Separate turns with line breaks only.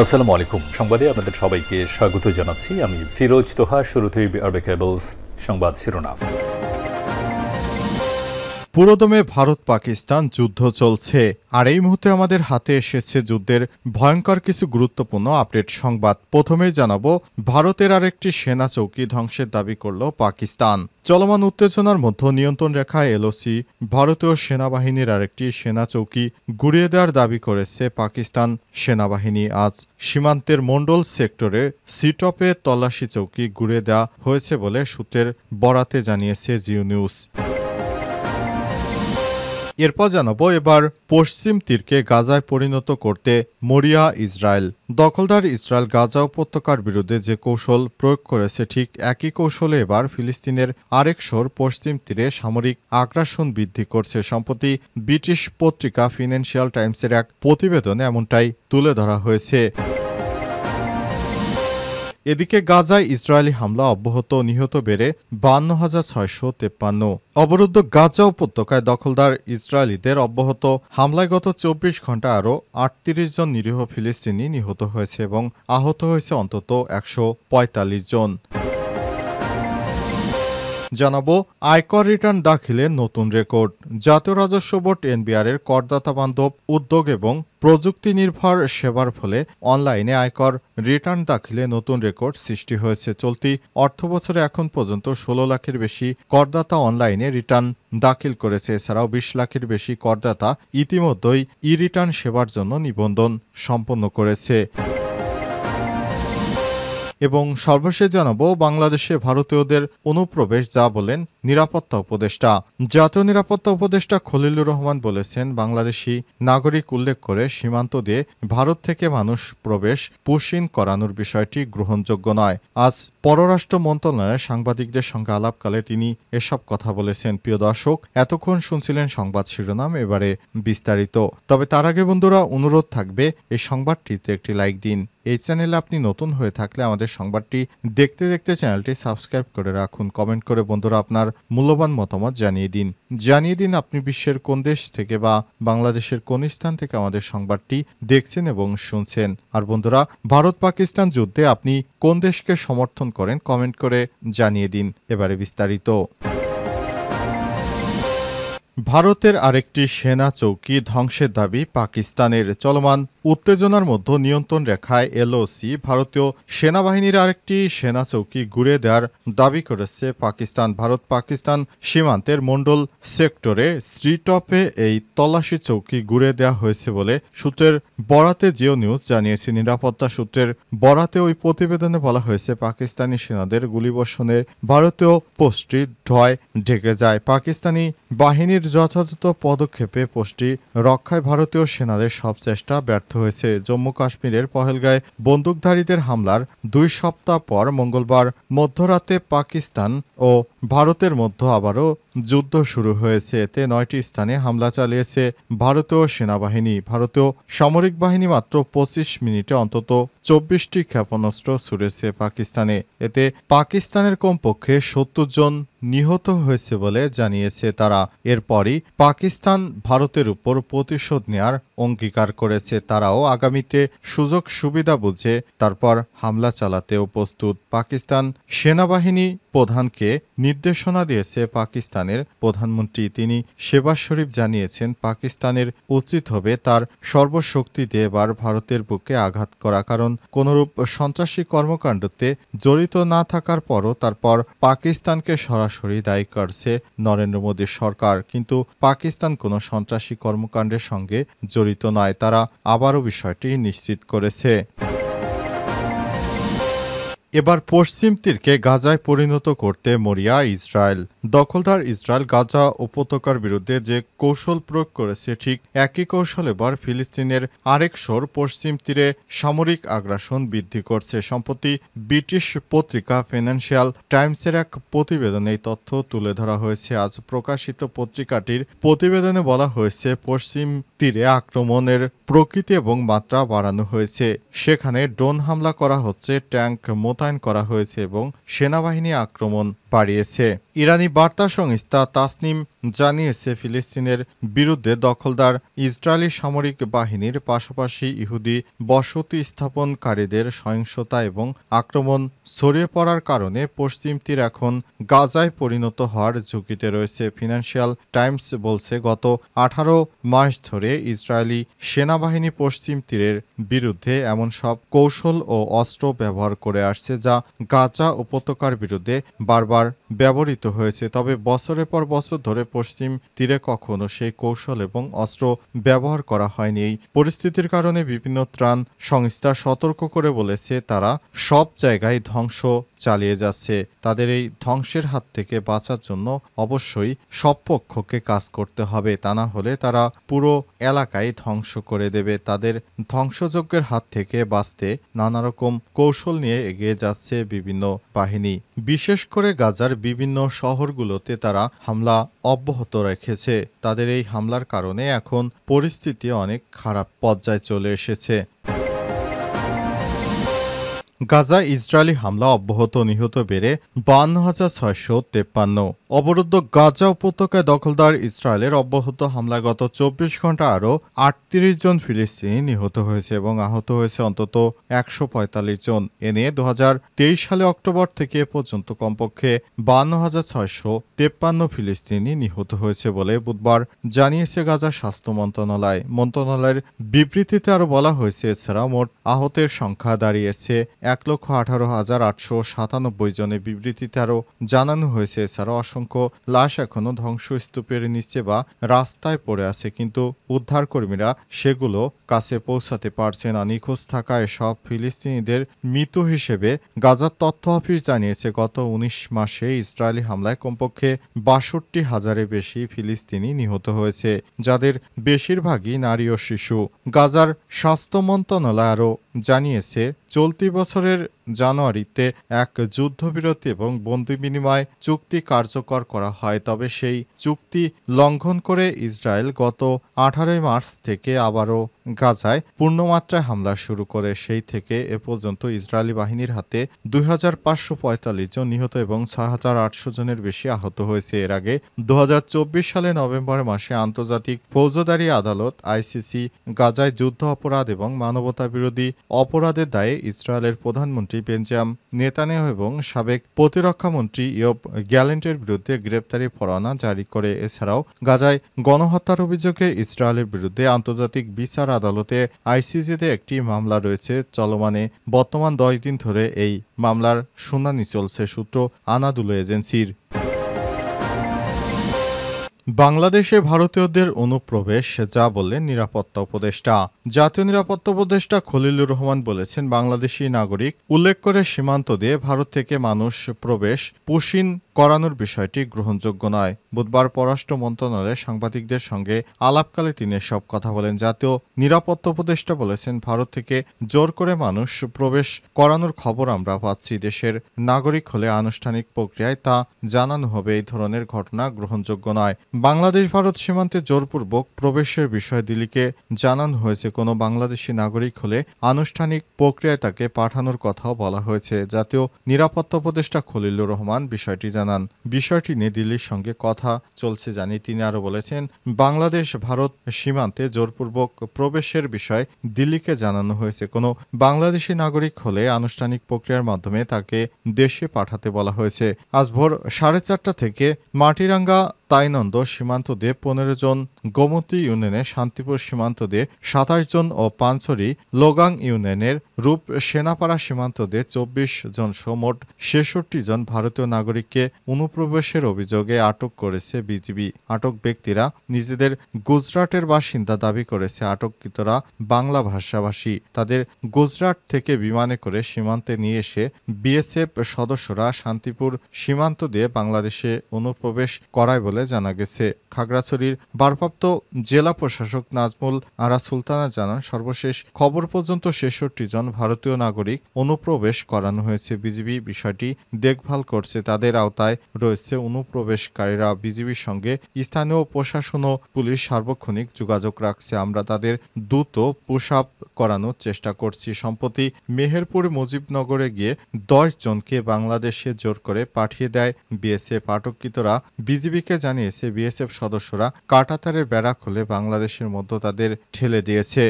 আসসালামু আলাইকুম। সংবাদে আপনাদের সবাইকে স্বাগত জানাচ্ছি। আমি ফিরোজ তোহা। শুরুতেই আরবে কেবলস সংবাদ শিরোনাম।
পুরোদমে ভারত পাকিস্তান যুদ্ধ চলছে, আর এই মুহূর্তে আমাদের হাতে এসেছে যুদ্ধের ভয়ঙ্কর কিছু গুরুত্বপূর্ণ আপডেট সংবাদ। প্রথমেই জানাবো, ভারতের আরেকটি সেনা চৌকি ধ্বংসের দাবি করল পাকিস্তান। চলমান উত্তেজনার মধ্যে নিয়ন্ত্রণ রেখায় এলওসি ভারতীয় সেনাবাহিনীর আরেকটি সেনা চৌকি গুড়িয়ে দেওয়ার দাবি করেছে পাকিস্তান সেনাবাহিনী। আজ সীমান্তের মন্ডল সেক্টরে সিটপে তল্লাশি চৌকি গুড়িয়ে দেওয়া হয়েছে বলে সূত্রের বরাতে জানিয়েছে জিও নিউজ। এরপর জানাবো, এবার পশ্চিম তীরকে গাজায় পরিণত করতে মরিয়া ইসরায়েল। দখলদার ইসরায়েল গাজা উপত্যকার বিরুদ্ধে যে কৌশল প্রয়োগ করেছে, ঠিক একই কৌশলে এবার ফিলিস্তিনের আরেক শোর পশ্চিম তীরে সামরিক আগ্রাসন বৃদ্ধি করছে। সম্প্রতি ব্রিটিশ পত্রিকা ফিনান্সিয়াল টাইমসের এক প্রতিবেদনে এমনটাই তুলে ধরা হয়েছে। এদিকে গাজায় ইসরায়েলি হামলা অব্যাহত, নিহত বেড়ে 52,653। অবরুদ্ধ গাজা উপত্যকায় দখলদার ইসরায়েলিদের অব্যাহত হামলায় গত 24 ঘণ্টায় আরও 38 জন নিরীহ ফিলিস্তিনি নিহত হয়েছে এবং আহত হয়েছে অন্তত 145 জন। জানাবো, আয়কর রিটার্ন দাখিলে নতুন রেকর্ড। জাতীয় রাজস্ব বোর্ড এনবিআর-এর করদাতা বান্ধব উদ্যোগ এবং প্রযুক্তি নির্ভর সেবার ফলে অনলাইনে আয়কর রিটার্ন দাখিলে নতুন রেকর্ড সৃষ্টি হয়েছে। চলতি অর্থবছরে এখন পর্যন্ত 16 লাখের বেশি করদাতা অনলাইনে রিটার্ন দাখিল করেছে। এছাড়াও 20 লাখের বেশি করদাতা ইতিমধ্যেই ই রিটার্ন সেবার জন্য নিবন্ধন সম্পন্ন করেছে। এবং সর্বশেষ জানাবো, বাংলাদেশে ভারতীয়দের অনুপ্রবেশ যা বলেন নিরাপত্তা উপদেষ্টা। জাতীয় নিরাপত্তা উপদেষ্টা খলিলুর রহমান বলেছেন, বাংলাদেশি নাগরিক উল্লেখ করে সীমান্ত দিয়ে ভারত থেকে মানুষ প্রবেশ পুশিন করানোর বিষয়টি গ্রহণযোগ্য নয়। আজ পররাষ্ট্র মন্ত্রণালয়ে সাংবাদিকদের সঙ্গে আলাপকালে তিনি এসব কথা বলেছেন। প্রিয় দর্শক, এতক্ষণ শুনছিলেন সংবাদ শিরোনাম, এবারে বিস্তারিত। তবে তার আগে বন্ধুরা, অনুরোধ থাকবে এই সংবাদটিতে একটি লাইক দিন। এই চ্যানেলে আপনি নতুন হয়ে থাকলে আমাদের সংবাদটি দেখতে দেখতে চ্যানেলটি সাবস্ক্রাইব করে রাখুন। কমেন্ট করে বন্ধুরা আপনার মূল্যবান মতামত জানিয়ে দিন আপনি বিশ্বের কোন দেশ থেকে বা বাংলাদেশের কোন স্থান থেকে আমাদের সংবাদটি দেখছেন এবং শুনছেন। আর বন্ধুরা, ভারত পাকিস্তান যুদ্ধে আপনি কোন দেশকে সমর্থন করেন কমেন্ট করে জানিয়ে দিন। এবারে বিস্তারিত। ভারতের আরেকটি সেনা চৌকি ধ্বংসের দাবি পাকিস্তানের। চলমান উত্তেজনার মধ্যে নিয়ন্ত্রণ রেখায় এলওসি ভারতীয় সেনাবাহিনীর আরেকটি সেনা চৌকি গুড়িয়ে দেওয়ার দাবি করেছে পাকিস্তান। ভারত পাকিস্তান সীমান্তের মন্ডল সেক্টরে স্ট্রিটপে এই তল্লাশি চৌকি গুড়িয়ে দেওয়া হয়েছে বলে সূত্রের বরাতে জিও নিউজ জানিয়েছে। নিরাপত্তা সূত্রের বরাতে ওই প্রতিবেদনে বলা হয়েছে, পাকিস্তানি সেনাদের গুলিবর্ষণে ভারতীয় পোস্টটি ধোঁয়ায় ঢেকে যায়। পাকিস্তানি বাহিনীর যথাযথ পদক্ষেপে পোস্টটি রক্ষায় ভারতীয় সেনাদের সব চেষ্টা ব্যর্থ হয়েছে। জম্মু কাশ্মীরের পহেলগাঁয়ে বন্দুকধারীদের হামলার 2 সপ্তাহ পর মঙ্গলবার মধ্যরাতে পাকিস্তান ও ভারতের মধ্যে আবারও যুদ্ধ শুরু হয়েছে। এতে 9টি স্থানে হামলা চালিয়েছে ভারতীয় সেনাবাহিনী। ভারতীয় সামরিক বাহিনী মাত্র 25 মিনিটে অন্তত 24টি ক্ষেপণাস্ত্র ছুড়েছে পাকিস্তানে। এতে পাকিস্তানের কমপক্ষে 70 জন নিহত হয়েছে বলে জানিয়েছে তারা। এরপরই পাকিস্তান ভারতের উপর প্রতিশোধ নেয়ার অঙ্গীকার করেছে। তারাও আগামীতে সুযোগ সুবিধা বুঝে তারপর হামলা চালাতেও প্রস্তুত। পাকিস্তান সেনাবাহিনী প্রধানকে নির্দেশনা দিয়েছে পাকিস্তানের প্রধানমন্ত্রী। তিনি শেবাজ শরীফ জানিয়েছেন, পাকিস্তানের উচিত হবে তার সর্বশক্তি দিয়ে এবার ভারতের বুকে আঘাত করা, কারণ কোনরূপ সন্ত্রাসী কর্মকাণ্ডতে জড়িত না থাকার পরও তারপর পাকিস্তানকে সরাসরি দায়ী করছে নরেন্দ্র মোদীর সরকার। কিন্তু পাকিস্তান কোনো সন্ত্রাসী কর্মকাণ্ডের সঙ্গে জড়িত নয়, তারা আবারও বিষয়টি নিশ্চিত করেছে। এবার পশ্চিম তীরকে গাজায় পরিণত করতে মরিয়া ইসরায়েল। দখলদার ইসরায়েল গাজা উপত্যকার বিরুদ্ধে যে কৌশল প্রয়োগ করেছে, ঠিক একই কৌশল এবার ফিলিস্তিনের আরেক শোর পশ্চিম তীরে সামরিক আগ্রাসন বৃদ্ধি করছে। সম্প্রতি ব্রিটিশ পত্রিকা ফিনান্সিয়াল টাইমসের এক প্রতিবেদনে এই তথ্য তুলে ধরা হয়েছে। আজ প্রকাশিত পত্রিকাটির প্রতিবেদনে বলা হয়েছে, পশ্চিম তীরে আক্রমণের প্রকৃতি এবং মাত্রা বাড়ানো হয়েছে। সেখানে ড্রোন হামলা করা হচ্ছে, ট্যাঙ্ক মোতায়েন করা হয়েছে এবং সেনাবাহিনী আক্রমণ বাড়িয়েছে। ইরানি বার্তা সংস্থা তাসনিম জানিয়েছে, ফিলিস্তিনের বিরুদ্ধে দখলদার ইসরায়েলি সামরিক বাহিনীর পাশাপাশি ইহুদি বসতি স্থাপনকারীদের সহিংসতা এবং আক্রমণ ছড়িয়ে পড়ার কারণে পশ্চিম তীর এখন গাজায় পরিণত হওয়ার ঝুঁকিতে রয়েছে। ফিনান্সিয়াল টাইমস বলছে, গত 18 মাস ধরে ইসরায়েলি সেনাবাহিনী পশ্চিম তীরের বিরুদ্ধে এমন সব কৌশল ও অস্ত্র ব্যবহার করে আসছে যা গাজা উপত্যকার বিরুদ্ধে বারবার ব্যবহৃত হয়েছে। তবে বছরের পর বছর ধরে পশ্চিম তীরে কখনো সেই কৌশল এবং অস্ত্র ব্যবহার করা হয়নি। এই পরিস্থিতির কারণে বিভিন্ন ত্রাণ সংস্থা সতর্ক করে বলেছে, তারা সব জায়গায় ধ্বংস চালিয়ে যাচ্ছে। তাদের এই ধ্বংসের হাত থেকে বাঁচার জন্য অবশ্যই সব পক্ষকে কাজ করতে হবে, তা না হলে তারা পুরো এলাকায় ধ্বংস করে দেবে। তাদের ধ্বংসযজ্ঞের হাত থেকে বাঁচতে নানা রকম কৌশল নিয়ে এগিয়ে যাচ্ছে বিভিন্ন বাহিনী। বিশেষ করে গাজার বিভিন্ন শহরগুলোতে তারা হামলা অব্যাহত রেখেছে। তাদের এই হামলার কারণে এখন পরিস্থিতি অনেক খারাপ পর্যায়ে চলে এসেছে। গাজা ইসরায়েলি হামলা অব্যাহত, নিহত বেড়ে 52,653। অবরুদ্ধ গাজা উপত্যকায় দখলদার ইসরায়েলের অব্যাহত হামলায় গত 24 ঘন্টা আরও 38 জন ফিলিস্তিনি নিহত হয়েছে এবং আহত হয়েছে অন্তত 145 জন। এ নিয়ে 2023 সালে অক্টোবর থেকে এ পর্যন্ত কমপক্ষে 52,653 ফিলিস্তিনি নিহত হয়েছে বলে বুধবার জানিয়েছে গাজা স্বাস্থ্য মন্ত্রণালয়। মন্ত্রণালয়ের বিবৃতিতে আরও বলা হয়েছে, এছাড়া মোট আহতের সংখ্যা দাঁড়িয়েছে 1,18,897 জনে। বিবৃতিতে আরও জানানো হয়েছে, এছাড়াও অসংখ্য লাশ এখনও ধ্বংসস্তূপের নিচে বা রাস্তায় পড়ে আছে, কিন্তু উদ্ধারকর্মীরা সেগুলো কাছে পৌঁছাতে পারছে না। নিখোঁজ থাকা এসব ফিলিস্তিনিদের মৃত হিসেবে গাজার তথ্য অফিস জানিয়েছে, গত 19 মাসে ইসরায়েলি হামলায় কমপক্ষে 62,000-এর বেশি ফিলিস্তিনি নিহত হয়েছে, যাদের বেশিরভাগই নারী ও শিশু। গাজার স্বাস্থ্য মন্ত্রণালয় আরও জানিয়েছে, চলতি বছরের জানুয়ারিতে এক যুদ্ধবিরতি এবং বন্দি বিনিময় চুক্তি কার্যকর করা হয়। তবে সেই চুক্তি লঙ্ঘন করে ইসরায়েল গত 18 মার্চ থেকে আবারও গাজায় পূর্ণমাত্রায় হামলা শুরু করে। সেই থেকে এ পর্যন্ত ইসরায়েলি বাহিনীর হাতে 2,545 জন নিহত এবং 6,800 জনের বেশি আহত হয়েছে। এর আগে 2024 সালে নভেম্বর মাসে আন্তর্জাতিক ফৌজদারি আদালত আইসিসি গাজায় যুদ্ধ অপরাধ এবং মানবতা বিরোধী অপরাধের দায়ে ইসরায়েলের প্রধানমন্ত্রী বেঞ্জামিন নেতানিয়াহু এবং সাবেক প্রতিরক্ষা মন্ত্রী ইয়োব গ্যালেন্টের বিরুদ্ধে গ্রেপ্তারি পরোয়ানা জারি করে। এছাড়াও গাজায় গণহত্যার অভিযোগে ইসরায়েলের বিরুদ্ধে আন্তর্জাতিক বিচার আদালতে আইসিসিতে একটি মামলা রয়েছে চলমানে। বর্তমান 10 দিন ধরে এই মামলার শুনানি চলছে, সূত্র আনাদুলু এজেন্সির। বাংলাদেশে ভারতীয়দের অনুপ্রবেশ, যা বললেন নিরাপত্তা উপদেষ্টা। জাতীয় নিরাপত্তা উপদেষ্টা খলিলুর রহমান বলেছেন, বাংলাদেশি নাগরিক উল্লেখ করে সীমান্ত দিয়ে ভারত থেকে মানুষ প্রবেশ পুশিন করানোর বিষয়টি গ্রহণযোগ্য নয়। বুধবার পররাষ্ট্র মন্ত্রণালয়ে সাংবাদিকদের সঙ্গে আলাপকালে তিনি এসব কথা বলেন। জাতীয় নিরাপত্তা উপদেষ্টা বলেছেন, ভারত থেকে জোর করে মানুষ প্রবেশ করানোর খবর আমরা পাচ্ছি। দেশের নাগরিক হলে আনুষ্ঠানিক প্রক্রিয়ায় তা জানানো হবে। এই ধরনের ঘটনা গ্রহণযোগ্য নয়। বাংলাদেশ ভারত সীমান্তে জোরপূর্বক প্রবেশের বিষয়ে দিল্লিকে জানানো হয়েছে। কোনো বাংলাদেশি নাগরিক হলে আনুষ্ঠানিক প্রক্রিয়ায় তাকে পাঠানোর কথাও বলা হয়েছে। জাতীয় নিরাপত্তা উপদেষ্টা খলিলুর রহমান বিষয়টি জানান। বিষয়টি নিয়ে দিল্লির সঙ্গে কথা চলছে জানিয়ে তিনি আরও বলেছেন, বাংলাদেশ ভারত সীমান্তে জোরপূর্বক প্রবেশের বিষয়ে দিল্লিকে জানানো হয়েছে। কোনো বাংলাদেশি নাগরিক হলে আনুষ্ঠানিক প্রক্রিয়ার মাধ্যমে তাকে দেশে পাঠাতে বলা হয়েছে। আজ ভোর 4:30 থেকে মাটিরাঙ্গা তাইনন্দ সীমান্ত দিয়ে 15 জন, গোমতী ইউনিয়নের শান্তিপুর সীমান্ত দিয়ে 27 জন ও পানছড়ি লোগাং ইউনিয়নের রূপ সেনাপাড়া সীমান্ত দিয়ে 24 জন সহ মোট 66 জন ভারতীয় নাগরিককে অনুপ্রবেশের অভিযোগে আটক করেছে বিজিবি। আটক ব্যক্তিরা নিজেদের গুজরাটের বাসিন্দা দাবি করেছে। আটককৃতরা বাংলা ভাষাভাষী। তাদের গুজরাট থেকে বিমানে করে সীমান্তে নিয়ে এসে বিএসএফ সদস্যরা শান্তিপুর সীমান্ত দিয়ে বাংলাদেশে অনুপ্রবেশ করায় বলে জানা গেছে। খাগড়াছড়ির ভারপ্রাপ্ত জেলা প্রশাসক নাজমুল আরা সুলতানা জানান, সর্বশেষ খবর পর্যন্ত ৬৬ জন ভারতীয় নাগরিক অনুপ্রবেশ করানো হয়েছে। বিজিবি বিষয়টি দেখভাল করছে। তাদের আওতায় রয়েছে অনুপ্রবেশকারীরা। বিজিবির সঙ্গে স্থানীয় প্রশাসন ও পুলিশ সার্বক্ষণিক যোগাযোগ রাখছে। আমরা তাদের দ্রুত পুশ আপ করানোর চেষ্টা করছি। সম্প্রতি মেহেরপুর মুজিবনগরে গিয়ে 10 জনকে বাংলাদেশে জোর করে পাঠিয়ে দেয় বিএসএফ। আটককৃতরা বিজিবিকে জানিয়েছে বিএসএফ সদস্যরা কাঁটাতারের বেড়া খুলে বাংলাদেশের মধ্যে তাদের ঠেলে দিয়েছে।